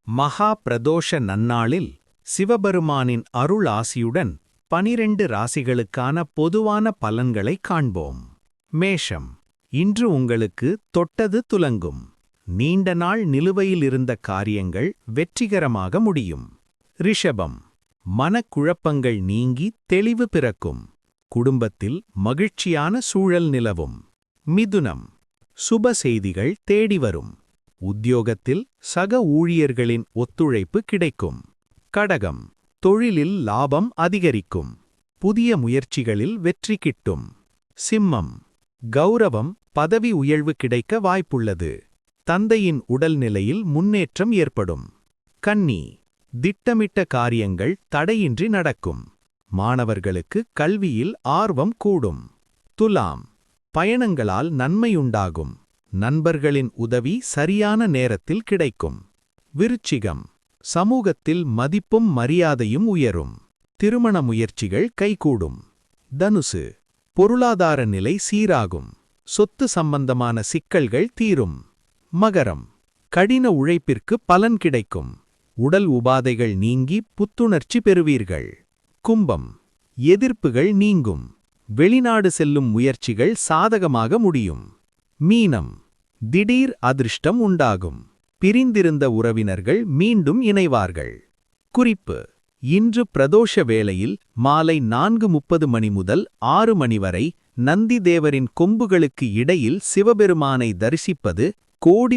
மகா பிரதோஷ நன்னாளில் சிவபெருமானின் அருள் ஆசியுடன் 12 ராசிகளுக்கான பொதுவான பலன்களைக் காண்போம். மேஷம், இன்று உங்களுக்கு தொட்டது துலங்கும். நீண்ட நாள் நிலுவையில் இருந்த காரியங்கள் வெற்றிகரமாக முடியும். ரிஷபம், மனக்குழப்பங்கள் நீங்கி தெளிவு பிறக்கும். குடும்பத்தில் மகிழ்ச்சியான சூழல் நிலவும். மிதுனம், சுப செய்திகள் தேடி வரும். உத்தியோகத்தில் சக ஊழியர்களின் ஒத்துழைப்பு கிடைக்கும். கடகம், தொழிலில் லாபம் அதிகரிக்கும். புதிய முயற்சிகளில் வெற்றி கிட்டும். சிம்மம், கௌரவம் பதவி உயர்வு கிடைக்க வாய்ப்புள்ளது. தந்தையின் உடல்நிலையில் முன்னேற்றம் ஏற்படும். கன்னி, திட்டமிட்ட காரியங்கள் தடையின்றி நடக்கும். மாணவர்களுக்கு கல்வியில் ஆர்வம் கூடும். துலாம், பயணங்களால் நன்மையுண்டாகும். நண்பர்களின் உதவி சரியான நேரத்தில் கிடைக்கும். விருச்சிகம், சமூகத்தில் மதிப்பும் மரியாதையும் உயரும். திருமண முயற்சிகள் கைகூடும். தனுசு, பொருளாதார நிலை சீராகும். சொத்து சம்பந்தமான சிக்கல்கள் தீரும். மகரம், கடின உழைப்பிற்கு பலன் கிடைக்கும். உடல் உபாதைகள் நீங்கி புத்துணர்ச்சி பெறுவீர்கள். கும்பம், எதிர்ப்புகள் நீங்கும். வெளிநாடு செல்லும் முயற்சிகள் சாதகமாக முடியும். மீனம், திடீர் அதிர்ஷ்டம் உண்டாகும். பிரிந்திருந்த உறவினர்கள் மீண்டும் இணைவார்கள். குறிப்பு: இன்று பிரதோஷ வேளையில் மாலை 4:30 மணி முதல் 6 மணி வரை நந்தி தேவரின் கொம்புகளுக்கு இடையில் சிவபெருமானை தரிசிப்பது கோடி